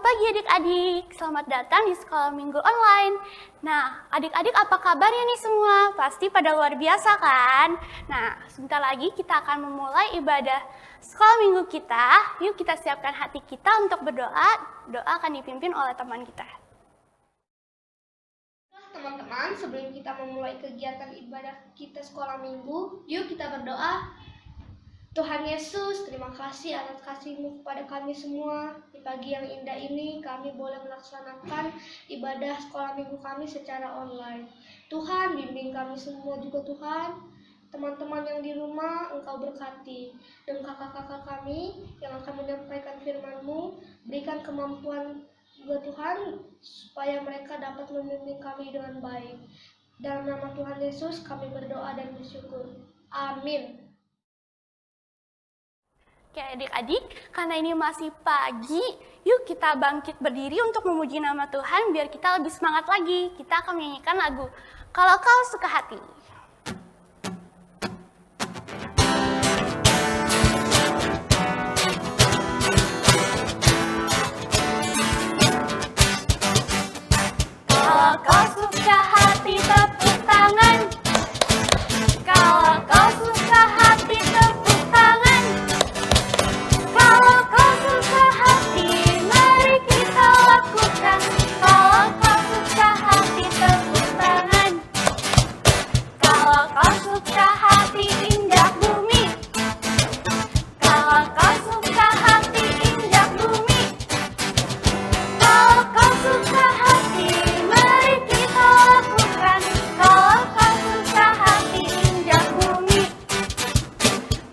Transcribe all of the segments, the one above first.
pagi adik-adik, selamat datang di Sekolah Minggu Online. Nah, adik-adik apa kabarnya nih semua? Pasti pada luar biasa kan? Nah, sebentar lagi kita akan memulai ibadah Sekolah Minggu kita. Yuk kita siapkan hati kita untuk berdoa. Doa akan dipimpin oleh teman kita. Teman-teman, sebelum kita memulai kegiatan ibadah kita Sekolah Minggu, yuk kita berdoa. Tuhan Yesus, terima kasih atas kasih-Mu kepada kami semua. Di pagi yang indah ini, kami boleh melaksanakan ibadah sekolah minggu kami secara online. Tuhan, bimbing kami semua juga Tuhan. Teman-teman yang di rumah, Engkau berkati. Dan kakak-kakak kami yang akan menyampaikan firman-Mu, berikan kemampuan juga Tuhan, supaya mereka dapat membimbing kami dengan baik. Dalam nama Tuhan Yesus, kami berdoa dan bersyukur. Amin. Oke adik-adik, karena ini masih pagi, yuk kita bangkit berdiri untuk memuji nama Tuhan biar kita lebih semangat lagi. Kita akan menyanyikan lagu Kalau Kau Suka Hati. Kalau kau suka hati tepuk tangan. Kalau kau suka hati tepuk tangan. Kalau kau suka hati, mari kita lakukan. Kalau kau suka hati, tepuk tangan. Kalau kau suka hati, injak bumi. Kalau kau suka hati, injak bumi. Kalau kau suka hati, mari kita lakukan. Kalau kau suka hati, injak bumi.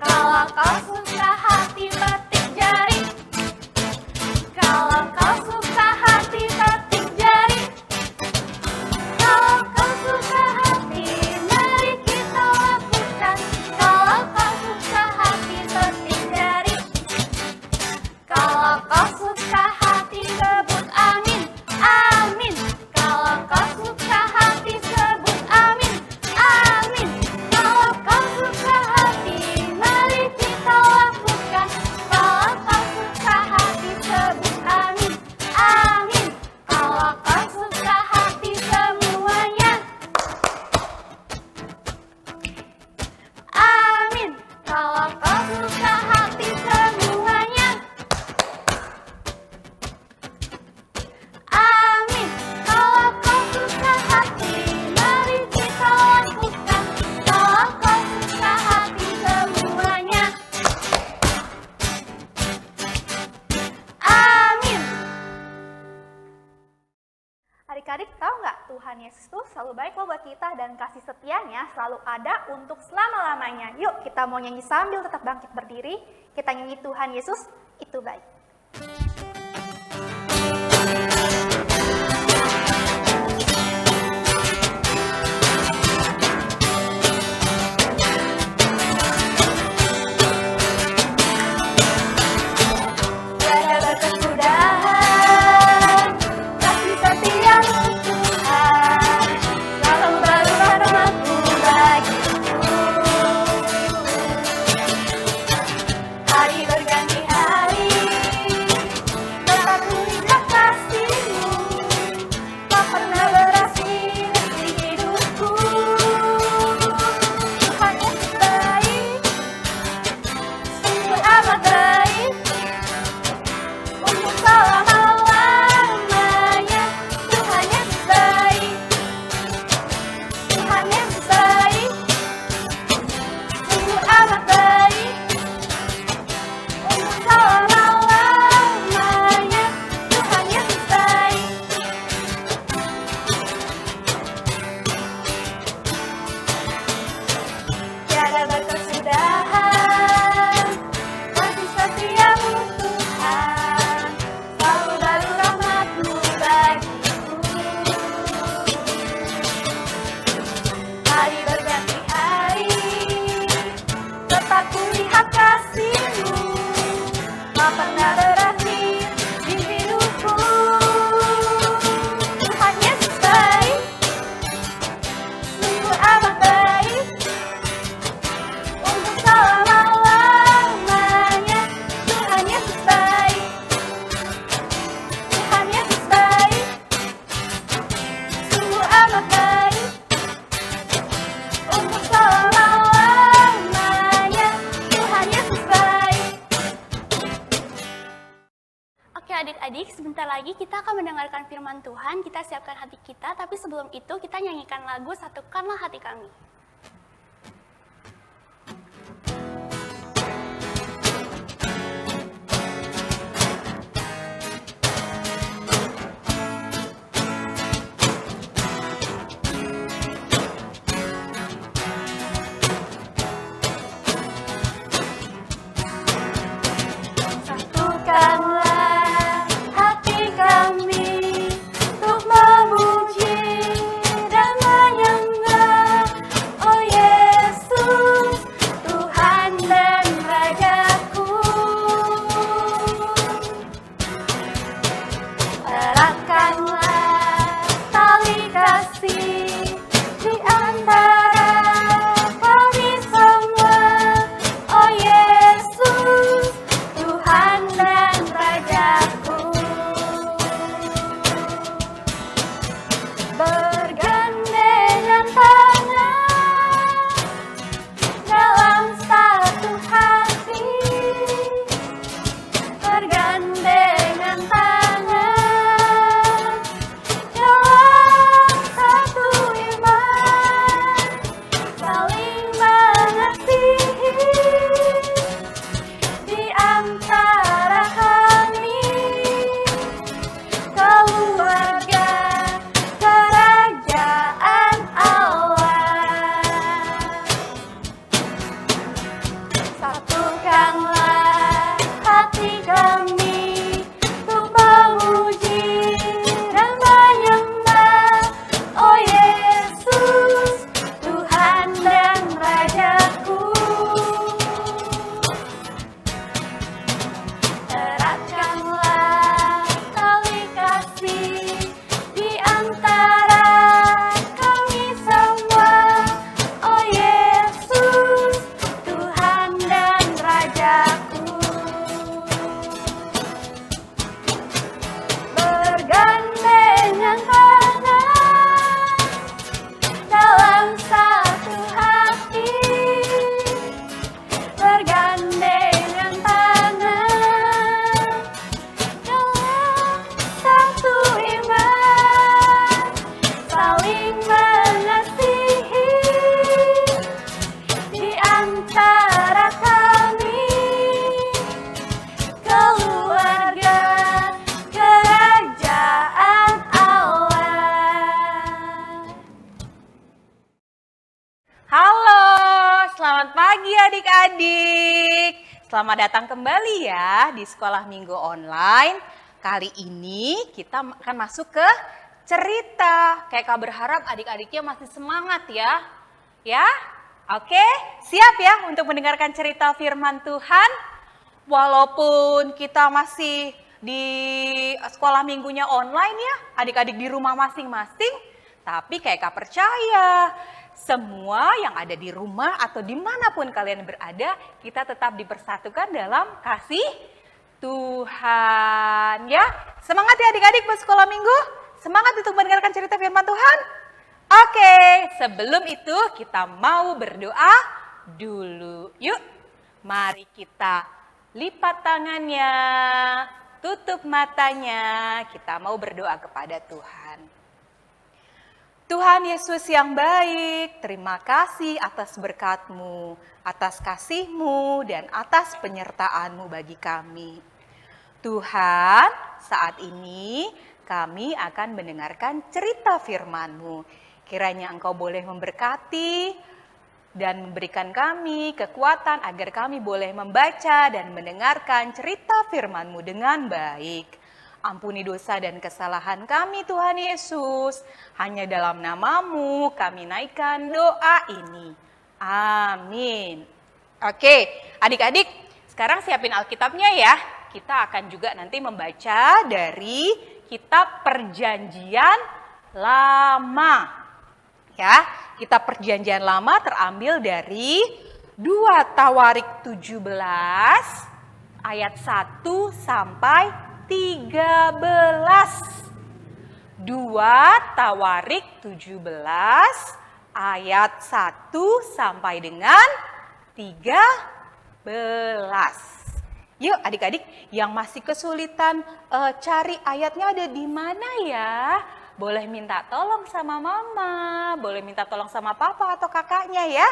Kalau kau suka hati, petik jari. Kalau kau suka hati, petik jari. Kalau kau suka hati, mari kita lakukan. Kalau kau suka hati, petik jari. Kalau kau suka hati, sebut amin, amin. Kalau kau suka hati, sebut amin, amin. Kalau kau suka hati, mari kita lakukan. Kalau kau suka hati, sebut amin, amin. Kalau kau suka hati semuanya, amin. Kalau kau suka hati semuanya, amin. Kalau kau suka hati, mari kita lakukan. Kalau kau suka hati semuanya, amin. Adik-adik tahu nggak Tuhan Yesus tuh selalu baik loh buat kita dan kasih setianya selalu ada untuk selama-lamanya. Yuk kita mau nyanyi sambil tetap bangkit berdiri. Kita nyanyi Tuhan Yesus itu baik. Tiada kesudahan, kasih setiamu Tuhan, selalu baru rahmat-Mu bagiku. Hari berganti hari, adik-adik, sebentar lagi kita akan mendengarkan firman Tuhan. Kita siapkan hati kita, tapi sebelum itu kita nyanyikan lagu Satukanlah Hati Kami. Satukanlah hati kami untuk memuji dan menyembah, oh Yesus, Tuhan dan Rajaku. Eratkanlah tali kasih di antara kami semua, oh Yesus, Tuhan dan Rajaku. Bergandengan tangan dalam satu hati, bergandengan tangan dalam satu iman, saling mengasihi di antara kami, keluarga kerajaan Allah. Satukanlah hati kami untuk memuji dan menyembah, oh Yesus, Tuhan dan Rajaku. Eratkanlah tali kasih di antara kami semua, oh Yesus, Tuhan dan Rajaku. Bergandengan tangan dalam satu hati, bergandengan tangan dalam satu iman, saling mengasihi di antara kami, keluarga kerajaan Allah. Halo, selamat pagi adik-adik. Selamat datang kembali ya di Sekolah Minggu Online. Kali ini kita akan masuk ke cerita. Kayak Kak berharap adik-adiknya masih semangat ya. Ya? Oke, siap ya untuk mendengarkan cerita firman Tuhan? Walaupun kita masih di sekolah minggunya online ya, adik-adik di rumah masing-masing, tapi kayak Kak percaya, semua yang ada di rumah atau dimanapun kalian berada, kita tetap dipersatukan dalam kasih Tuhan ya. Semangat ya adik-adik buat sekolah minggu, semangat untuk mendengarkan cerita firman Tuhan. Oke, sebelum itu kita mau berdoa dulu. Yuk, mari kita lipat tangannya, tutup matanya, kita mau berdoa kepada Tuhan. Tuhan Yesus yang baik, terima kasih atas berkat-Mu, atas kasih-Mu, dan atas penyertaan-Mu bagi kami. Tuhan, saat ini kami akan mendengarkan cerita firman-Mu. Kiranya Engkau boleh memberkati dan memberikan kami kekuatan agar kami boleh membaca dan mendengarkan cerita firman-Mu dengan baik. Ampuni dosa dan kesalahan kami Tuhan Yesus. Hanya dalam nama-Mu kami naikkan doa ini. Amin. Oke, adik-adik sekarang siapin Alkitabnya ya. Kita akan juga nanti membaca dari kitab Perjanjian Lama. Ya, kitab Perjanjian Lama terambil dari 2 Tawarik 17 ayat 1 sampai 13. 2 Tawarik 17 ayat 1 sampai dengan 13. Yuk adik-adik yang masih kesulitan cari ayatnya ada di mana ya? Boleh minta tolong sama mama, boleh minta tolong sama papa atau kakaknya ya.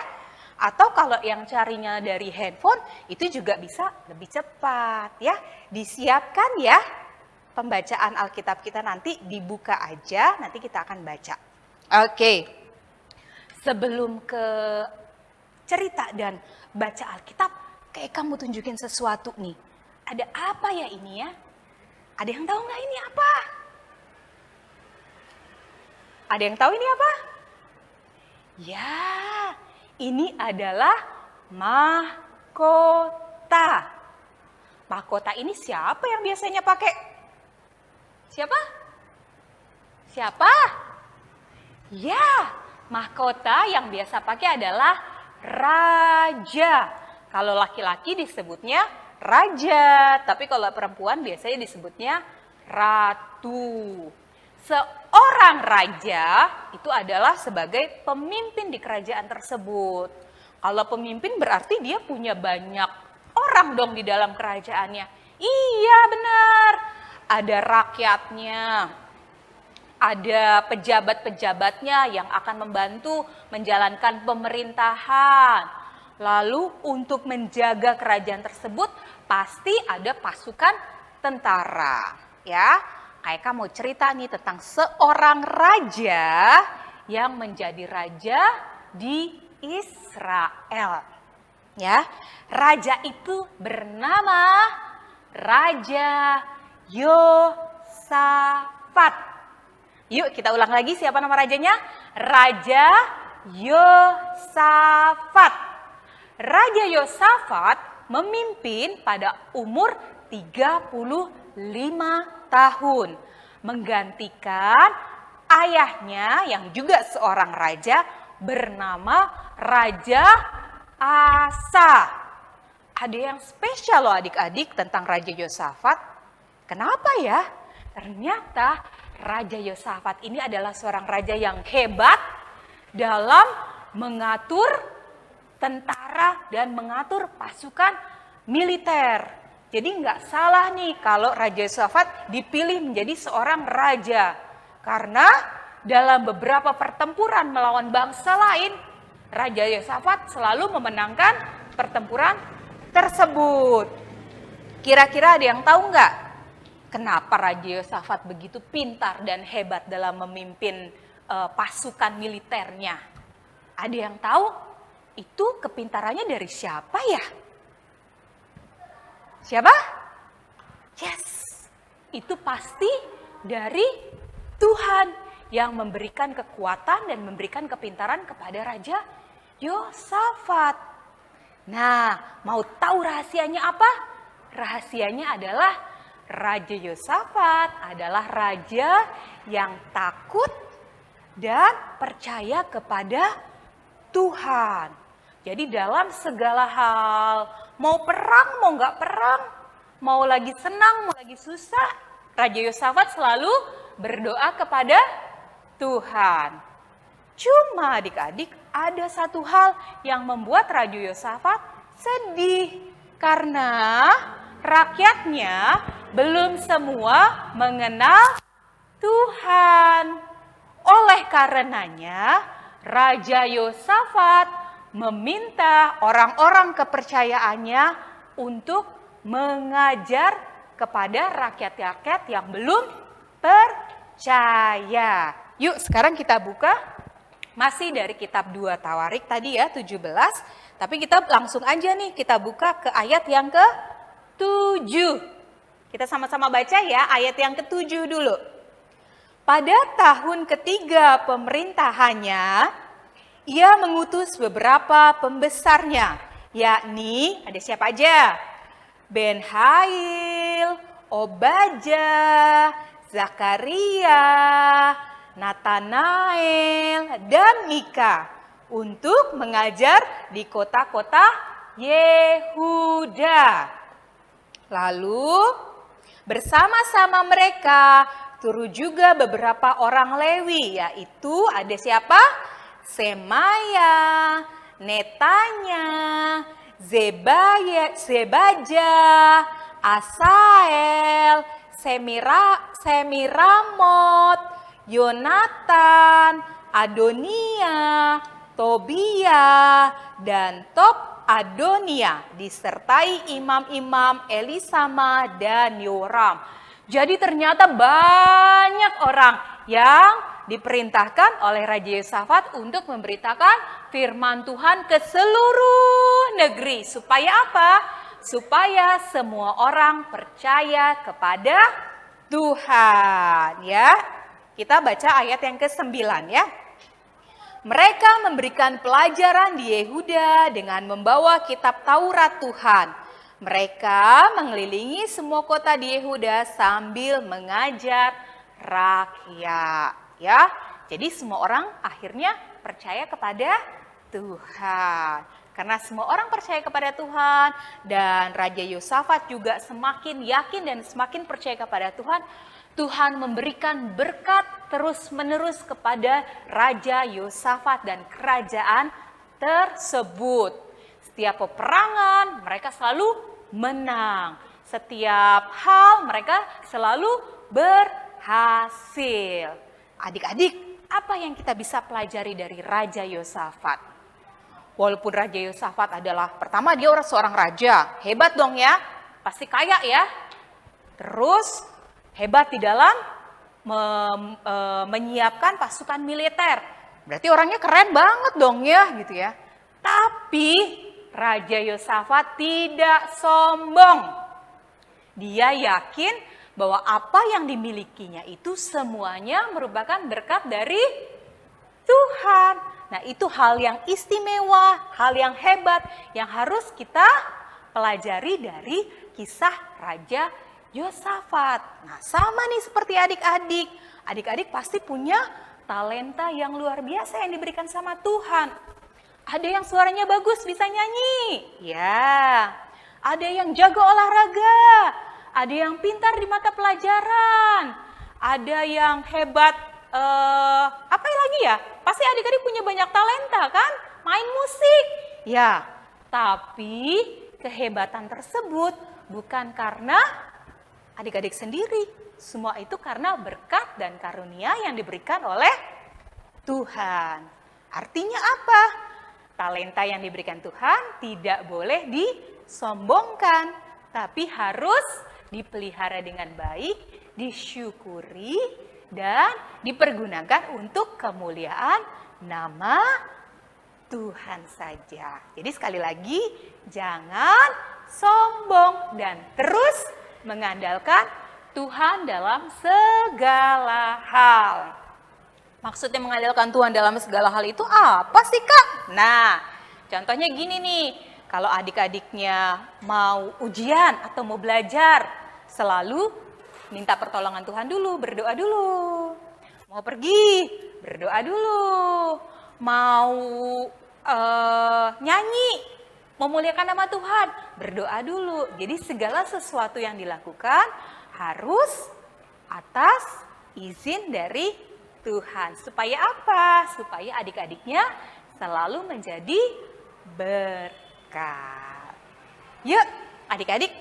Atau kalau yang carinya dari handphone itu juga bisa lebih cepat ya. Disiapkan ya pembacaan Alkitab kita nanti dibuka aja, nanti kita akan baca. Oke, sebelum ke cerita dan baca Alkitab, kayak kamu tunjukin sesuatu nih. Ada apa ya ini ya? Ada yang tahu nggak ini apa? Ada yang tahu ini apa? Ya, ini adalah mahkota. Mahkota ini siapa yang biasanya pakai? Siapa? Siapa? Ya, mahkota yang biasa pakai adalah raja. Kalau laki-laki disebutnya raja, tapi kalau perempuan biasanya disebutnya ratu. Seorang raja itu adalah sebagai pemimpin di kerajaan tersebut. Kalau pemimpin berarti dia punya banyak orang dong di dalam kerajaannya. Iya benar, ada rakyatnya, ada pejabat-pejabatnya yang akan membantu menjalankan pemerintahan. Lalu untuk menjaga kerajaan tersebut pasti ada pasukan tentara, ya. Kayak kamu cerita nih tentang seorang raja yang menjadi raja di Israel. Ya, raja itu bernama Raja Yosafat. Yuk kita ulang lagi, siapa nama rajanya? Raja Yosafat. Raja Yosafat memimpin pada umur 35 tahun, menggantikan ayahnya yang juga seorang raja bernama Raja Asa. Ada yang spesial loh adik-adik tentang Raja Yosafat. Kenapa ya? Ternyata Raja Yosafat ini adalah seorang raja yang hebat dalam mengatur tentara dan mengatur pasukan militer. Jadi nggak salah nih kalau Raja Yosafat dipilih menjadi seorang raja. Karena dalam beberapa pertempuran melawan bangsa lain, Raja Yosafat selalu memenangkan pertempuran tersebut. Kira-kira ada yang tahu nggak kenapa Raja Yosafat begitu pintar dan hebat dalam memimpin pasukan militernya? Ada yang tahu? Itu kepintarannya dari siapa ya? Siapa? Yes, itu pasti dari Tuhan yang memberikan kekuatan dan memberikan kepintaran kepada Raja Yosafat. Nah, mau tahu rahasianya apa? Rahasianya adalah Raja Yosafat adalah raja yang takut dan percaya kepada Tuhan. Jadi dalam segala hal, mau perang, mau nggak perang, mau lagi senang, mau lagi susah, Raja Yosafat selalu berdoa kepada Tuhan. Cuma adik-adik ada satu hal yang membuat Raja Yosafat sedih. Karena rakyatnya belum semua mengenal Tuhan. Oleh karenanya Raja Yosafat meminta orang-orang kepercayaannya untuk mengajar kepada rakyat-rakyat yang belum percaya. Yuk sekarang kita buka, masih dari kitab 2 Tawarik tadi ya 17, tapi kita langsung aja nih kita buka ke ayat yang ke-7. Kita sama-sama baca ya ayat yang ke-7 dulu. Pada tahun ketiga pemerintahannya, ia mengutus beberapa pembesarnya, yakni ada siapa aja? Ben-Hail, Obadjah, Zakaria, Natanael, dan Mika untuk mengajar di kota-kota Yehuda. Lalu bersama-sama mereka turut juga beberapa orang Lewi, yaitu ada siapa? Semaya, Netanya, Zebajah, Asael, Semiramot, Yonatan, Adonia, Tobia, dan Tob-Adonia, disertai imam-imam Elisama dan Yoram. Jadi ternyata banyak orang yang diperintahkan oleh Raja Yosafat untuk memberitakan firman Tuhan ke seluruh negeri. Supaya apa? Supaya semua orang percaya kepada Tuhan. Ya, kita baca ayat yang ke-9 ya. Mereka memberikan pelajaran di Yehuda dengan membawa kitab Taurat Tuhan. Mereka mengelilingi semua kota di Yehuda sambil mengajar rakyat. Ya, jadi semua orang akhirnya percaya kepada Tuhan. Karena semua orang percaya kepada Tuhan dan Raja Yosafat juga semakin yakin dan semakin percaya kepada Tuhan, Tuhan memberikan berkat terus-menerus kepada Raja Yosafat dan kerajaan tersebut. Setiap peperangan mereka selalu menang. Setiap hal mereka selalu berhasil. Adik-adik, apa yang kita bisa pelajari dari Raja Yosafat? Walaupun Raja Yosafat adalah, pertama dia seorang raja, hebat dong ya, pasti kaya ya. Terus hebat di dalam menyiapkan pasukan militer, berarti orangnya keren banget dong ya gitu ya. Tapi Raja Yosafat tidak sombong. Dia yakin bahwa apa yang dimilikinya itu semuanya merupakan berkat dari Tuhan. Nah, itu hal yang istimewa, hal yang hebat yang harus kita pelajari dari kisah Raja Yosafat. Nah, sama nih seperti adik-adik. Adik-adik pasti punya talenta yang luar biasa yang diberikan sama Tuhan. Ada yang suaranya bagus, bisa nyanyi. Ya, ada yang jago olahraga. Ada yang pintar di mata pelajaran, ada yang hebat, apa lagi ya? Pasti adik-adik punya banyak talenta kan? Main musik. Ya, tapi kehebatan tersebut bukan karena adik-adik sendiri. Semua itu karena berkat dan karunia yang diberikan oleh Tuhan. Artinya apa? Talenta yang diberikan Tuhan tidak boleh disombongkan, tapi harus dipelihara dengan baik, disyukuri, dan dipergunakan untuk kemuliaan nama Tuhan saja. Jadi sekali lagi, jangan sombong dan terus mengandalkan Tuhan dalam segala hal. Maksudnya mengandalkan Tuhan dalam segala hal itu apa sih Kak? Nah, contohnya gini nih. Kalau adik-adiknya mau ujian atau mau belajar, selalu minta pertolongan Tuhan dulu, berdoa dulu. Mau pergi, berdoa dulu. Mau nyanyi, memuliakan nama Tuhan, berdoa dulu. Jadi segala sesuatu yang dilakukan harus atas izin dari Tuhan. Supaya apa? Supaya adik-adiknya selalu menjadi berkat. Yuk adik-adik,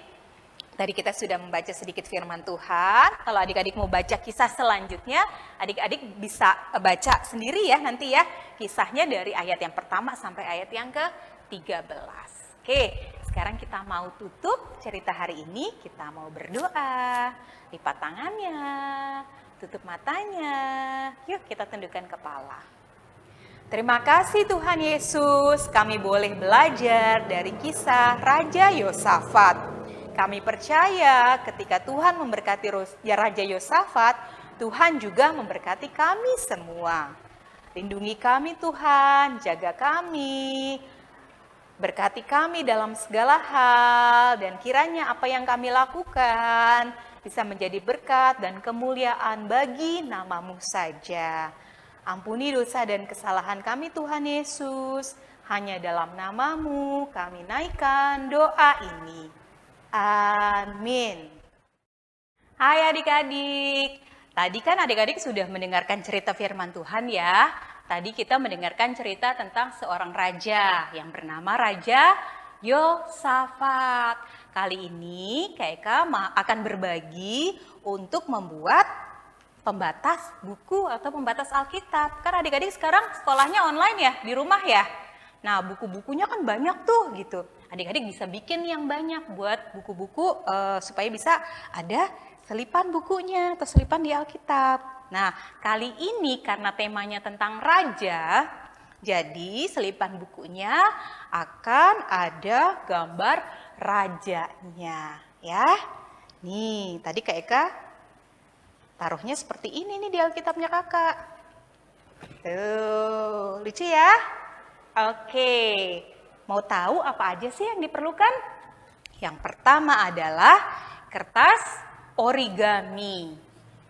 tadi kita sudah membaca sedikit firman Tuhan. Kalau adik-adik mau baca kisah selanjutnya, adik-adik bisa baca sendiri ya nanti ya. Kisahnya dari ayat yang pertama sampai ayat yang ke-13. Oke, sekarang kita mau tutup cerita hari ini. Kita mau berdoa, lipat tangannya, tutup matanya. Yuk kita tundukkan kepala. Terima kasih Tuhan Yesus, kami boleh belajar dari kisah Raja Yosafat. Kami percaya ketika Tuhan memberkati Raja Yosafat, Tuhan juga memberkati kami semua. Lindungi kami Tuhan, jaga kami, berkati kami dalam segala hal, dan kiranya apa yang kami lakukan bisa menjadi berkat dan kemuliaan bagi nama-Mu saja. Ampuni dosa dan kesalahan kami Tuhan Yesus, hanya dalam nama-Mu kami naikkan doa ini. Amin. Hai adik-adik, tadi kan adik-adik sudah mendengarkan cerita firman Tuhan ya. Tadi kita mendengarkan cerita tentang seorang raja yang bernama Raja Yosafat. Kali ini Kak Eka akan berbagi untuk membuat pembatas buku atau pembatas Alkitab. Kan adik-adik sekarang sekolahnya online ya, di rumah ya. Nah, buku-bukunya kan banyak tuh gitu. Adik-adik bisa bikin yang banyak buat buku-buku supaya bisa ada selipan bukunya atau selipan di Alkitab. Nah, kali ini karena temanya tentang raja, jadi selipan bukunya akan ada gambar rajanya ya. Nih, tadi Kak Eka taruhnya seperti ini nih di Alkitabnya Kakak. Tuh, lucu ya? Oke, mau tahu apa aja sih yang diperlukan? Yang pertama adalah kertas origami.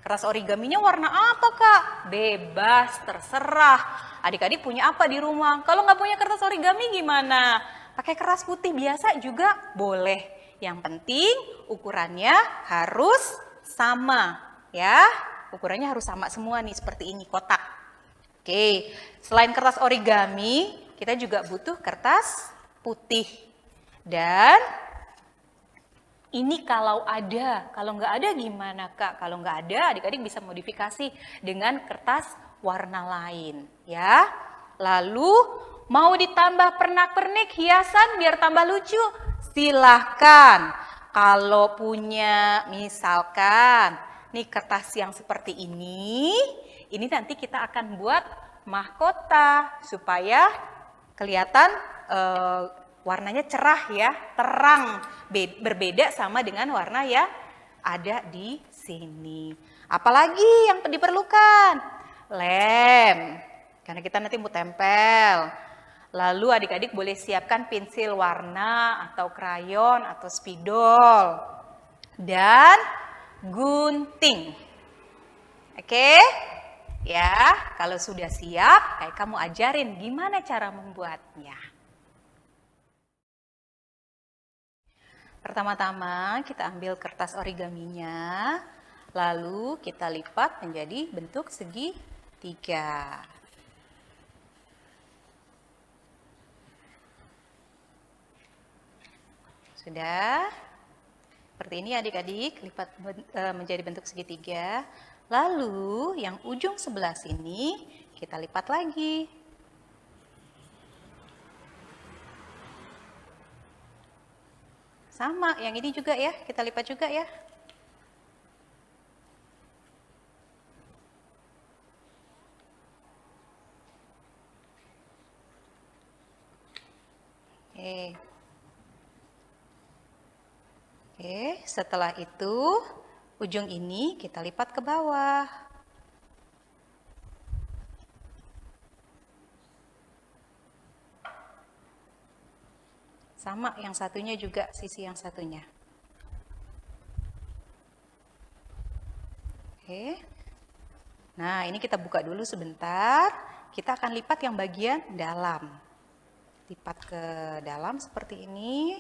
Kertas origaminya warna apa Kak? Bebas, terserah. Adik-adik punya apa di rumah? Kalau nggak punya kertas origami gimana? Pakai kertas putih biasa juga boleh. Yang penting ukurannya harus sama ya. Ukurannya harus sama semua nih seperti ini kotak. Oke, selain kertas origami, kita juga butuh kertas putih. Dan ini kalau ada, kalau nggak ada gimana Kak? Kalau nggak ada, adik-adik bisa modifikasi dengan kertas warna lain, ya. Lalu mau ditambah pernak-pernik hiasan biar tambah lucu, silahkan. Kalau punya misalkan nih kertas yang seperti ini nanti kita akan buat mahkota supaya kelihatan warnanya cerah ya, terang, berbeda sama dengan warna yang ada di sini. Apalagi yang diperlukan? Lem, karena kita nanti mau tempel. Lalu adik-adik boleh siapkan pensil warna atau krayon atau spidol. Dan gunting. Oke? Ya, kalau sudah siap, kayak kamu ajarin gimana cara membuatnya. Pertama-tama kita ambil kertas origaminya, lalu kita lipat menjadi bentuk segitiga. Sudah? Seperti ini adik-adik, lipat menjadi bentuk segitiga. Lalu yang ujung sebelah sini kita lipat lagi. Sama, yang ini juga ya, kita lipat juga ya. Oke, setelah itu ujung ini kita lipat ke bawah. Sama yang satunya juga, sisi yang satunya. Oke. Nah, ini kita buka dulu sebentar. Kita akan lipat yang bagian dalam. Lipat ke dalam seperti ini.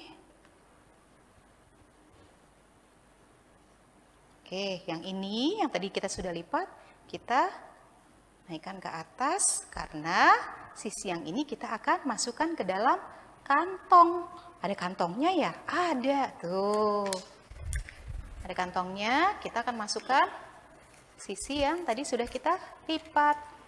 Oke, yang ini yang tadi kita sudah lipat, kita naikkan ke atas karena sisi yang ini kita akan masukkan ke dalam kantong. Ada kantongnya ya? Ada, tuh. Ada kantongnya, kita akan masukkan sisi yang tadi sudah kita lipat.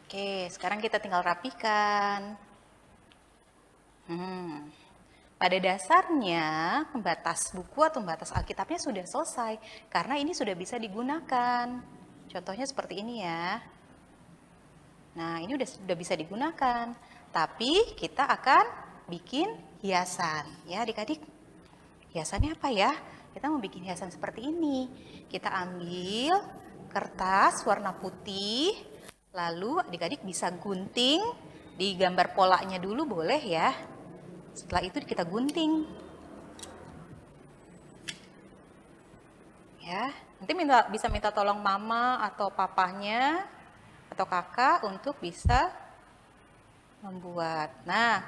Oke, sekarang kita tinggal rapikan. Pada dasarnya pembatas buku atau pembatas Alkitabnya sudah selesai karena ini sudah bisa digunakan. Contohnya seperti ini ya. Nah, ini sudah bisa digunakan. Tapi kita akan bikin hiasan ya adik-adik. Hiasannya apa ya? Kita mau bikin hiasan seperti ini. Kita ambil kertas warna putih, lalu adik-adik bisa gunting, di gambar polanya dulu boleh ya. Setelah itu kita gunting. Ya, nanti bisa minta tolong mama atau papanya atau kakak untuk bisa membuat. Nah,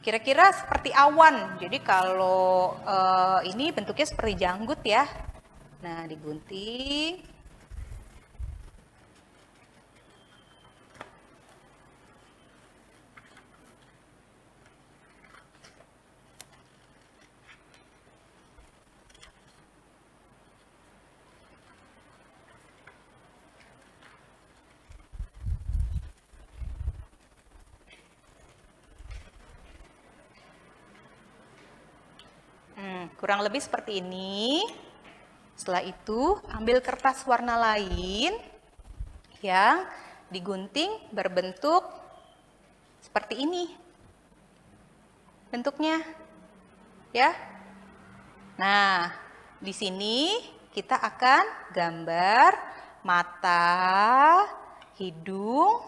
kira-kira seperti awan. Jadi kalau ini bentuknya seperti janggut ya. Nah, digunting. Kurang lebih seperti ini. Setelah itu, ambil kertas warna lain yang digunting berbentuk seperti ini. Bentuknya, ya. Nah, di sini kita akan gambar mata, hidung.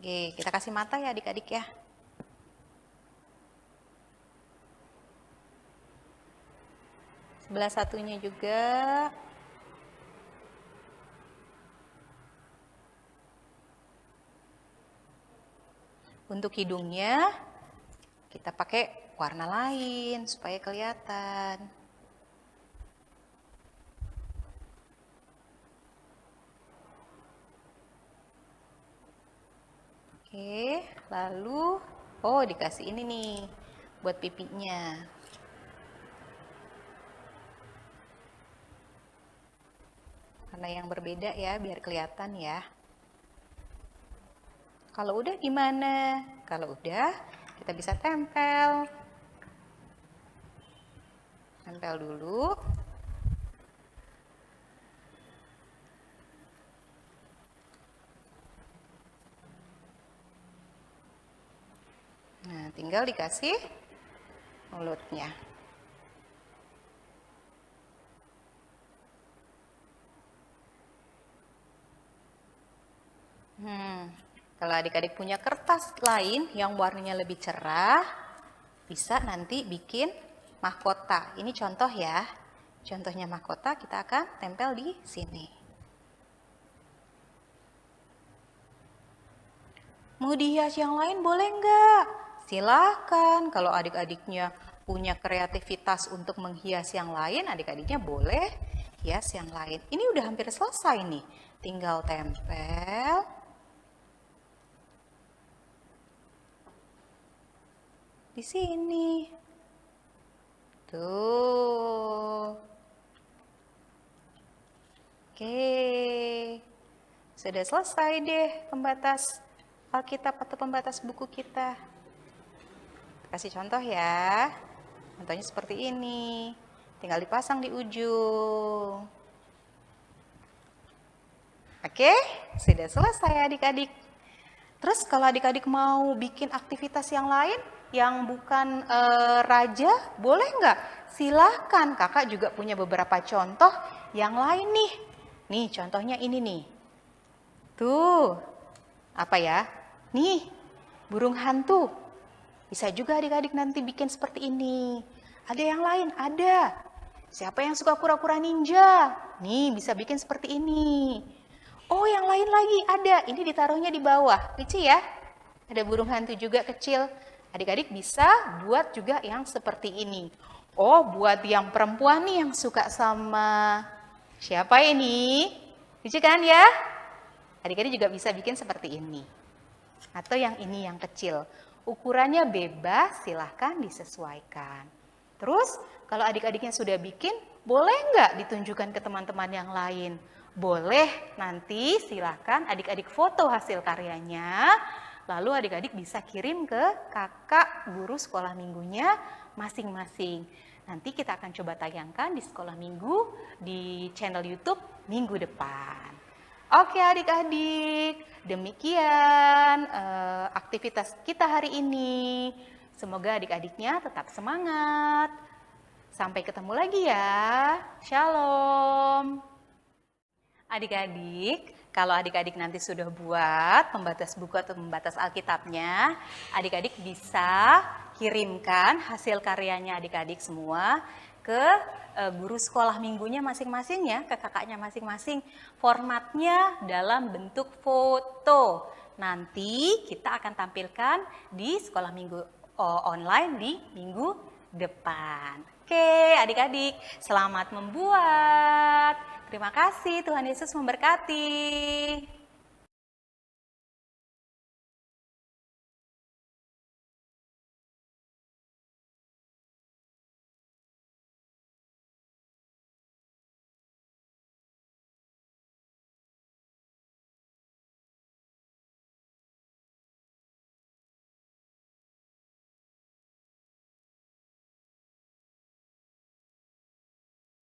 Oke, kita kasih mata ya adik-adik ya. Sebelah satunya juga. Untuk hidungnya kita pakai warna lain supaya kelihatan. Oke, lalu dikasih ini nih buat pipinya. Warna yang berbeda ya, biar kelihatan ya. Kalau udah gimana? Kalau udah, kita bisa tempel. Tempel dulu. Nah, tinggal dikasih mulutnya. Kalau adik-adik punya kertas lain yang warnanya lebih cerah, bisa nanti bikin mahkota. Ini contoh ya. Contohnya mahkota kita akan tempel di sini. Mau dihias yang lain boleh nggak? Silahkan. Kalau adik-adiknya punya kreativitas untuk menghias yang lain, adik-adiknya boleh hias yang lain. Ini udah hampir selesai nih. Tinggal tempel. Di sini. Tuh. Oke. Sudah selesai deh pembatas Alkitab atau pembatas buku kita. Kasih contoh ya. Contohnya seperti ini. Tinggal dipasang di ujung. Oke, sudah selesai adik-adik. Terus kalau adik-adik mau bikin aktivitas yang lain, yang bukan raja, boleh nggak? Silahkan, kakak juga punya beberapa contoh yang lain nih. Nih contohnya ini nih. Tuh, apa ya? Nih, burung hantu. Bisa juga adik-adik nanti bikin seperti ini. Ada yang lain? Ada. Siapa yang suka kura-kura ninja? Nih, bisa bikin seperti ini. Oh, yang lain lagi ada. Ini ditaruhnya di bawah. Lucu ya? Ada burung hantu juga kecil. Adik-adik bisa buat juga yang seperti ini. Oh, buat yang perempuan nih yang suka sama siapa ini? Lucu kan ya? Adik-adik juga bisa bikin seperti ini. Atau yang ini yang kecil. Ukurannya bebas, silahkan disesuaikan. Terus, kalau adik-adiknya sudah bikin, boleh nggak ditunjukkan ke teman-teman yang lain? Boleh, nanti silahkan adik-adik foto hasil karyanya. Lalu adik-adik bisa kirim ke kakak guru sekolah minggunya masing-masing. Nanti kita akan coba tayangkan di sekolah minggu di channel YouTube minggu depan. Oke adik-adik, demikian aktivitas kita hari ini. Semoga adik-adiknya tetap semangat. Sampai ketemu lagi ya. Shalom. Adik-adik, kalau adik-adik nanti sudah buat pembatas buku atau pembatas Alkitabnya, adik-adik bisa kirimkan hasil karyanya adik-adik semua ke guru sekolah minggunya masing-masing ya, ke kakaknya masing-masing. Formatnya dalam bentuk foto. Nanti kita akan tampilkan di sekolah minggu online di minggu depan. Oke, adik-adik, selamat membuat. Terima kasih, Tuhan Yesus memberkati.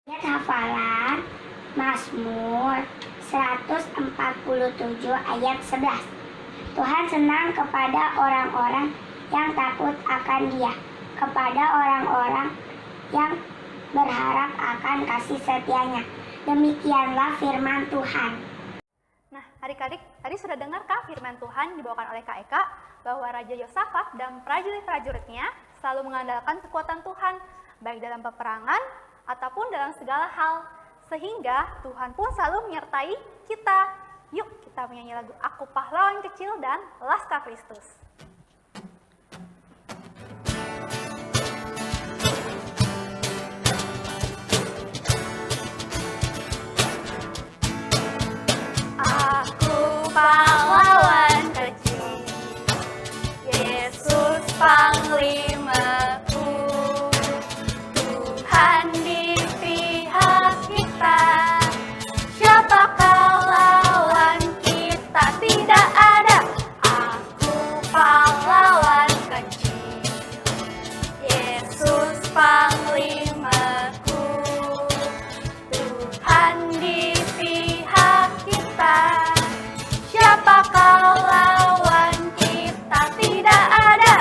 Ayat hafalan Mazmur 147 ayat 11. Tuhan senang kepada orang-orang yang takut akan Dia, kepada orang-orang yang berharap akan kasih setia-Nya. Demikianlah firman Tuhan. Nah, adik-adik, tadi sudah dengarkah firman Tuhan dibawakan oleh Kak Eka bahwa Raja Yosafat dan prajurit-prajuritnya selalu mengandalkan kekuatan Tuhan, baik dalam peperangan ataupun dalam segala hal, sehingga Tuhan pun selalu menyertai kita. Yuk kita menyanyi lagu Aku Pahlawan Kecil dan Laskar Kristus. Aku pahlawan kecil, Yesus panglimaku, Tuhan di pihak kita. Siapakah lawan kita? Tidak ada. Aku pahlawan kecil, Yesus panglimaku, Tuhan di pihak kita. Siapakah lawan kita? Tidak ada.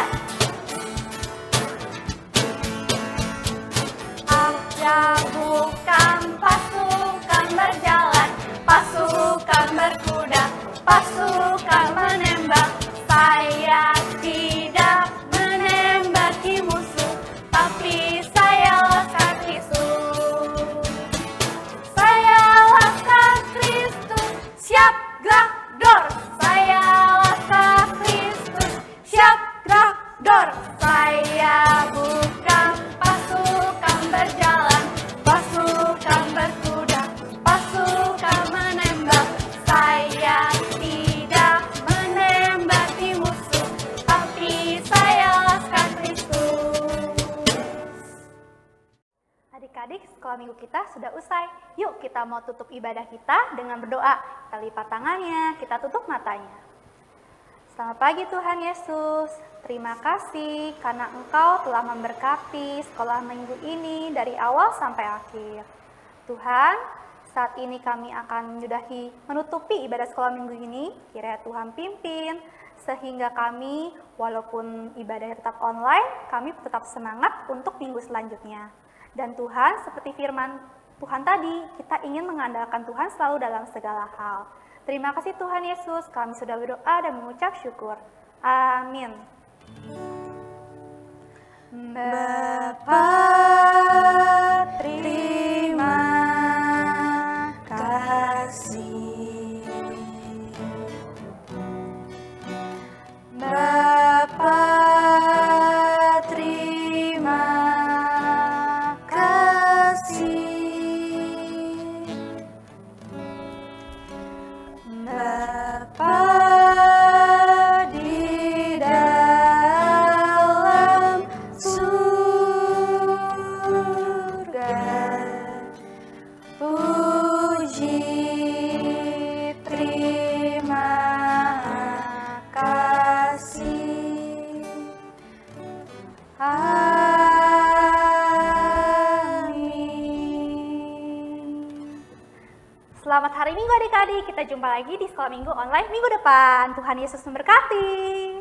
Ada bukan pasukan berjalan, pasukan berkuda, pasukan menembak. Saya tidak menembaki musuh, tapi saya laskar Kristus. Saya laskar Kristus, siap gerak dor. Saya laskar Kristus, siap gerak dor. Saya bukan pasukan berjalan, pasukan berkuda, pasukan menembak. Saya tidak menembaki musuh, tapi saya laskar Kristus. Adik-adik, sekolah minggu kita sudah usai. Yuk kita mau tutup ibadah kita dengan berdoa. Kita lipat tangannya, kita tutup matanya. Selamat pagi Tuhan Yesus. Terima kasih karena Engkau telah memberkati sekolah minggu ini dari awal sampai akhir. Tuhan, saat ini kami akan menutupi ibadah sekolah minggu ini. Kiranya Tuhan pimpin sehingga kami walaupun ibadahnya tetap online, kami tetap semangat untuk minggu selanjutnya. Dan Tuhan, seperti firman Tuhan tadi, kita ingin mengandalkan Tuhan selalu dalam segala hal. Terima kasih Tuhan Yesus, kami sudah berdoa dan mengucap syukur. Amin. Bapa, terima kasih. Bapa, terima kasih. Bapa di dalam surga, puji terima kasih. Amin. Selamat hari Minggu adik-adik, kita jumpa lagi di sekolah minggu online minggu depan. Tuhan Yesus memberkati.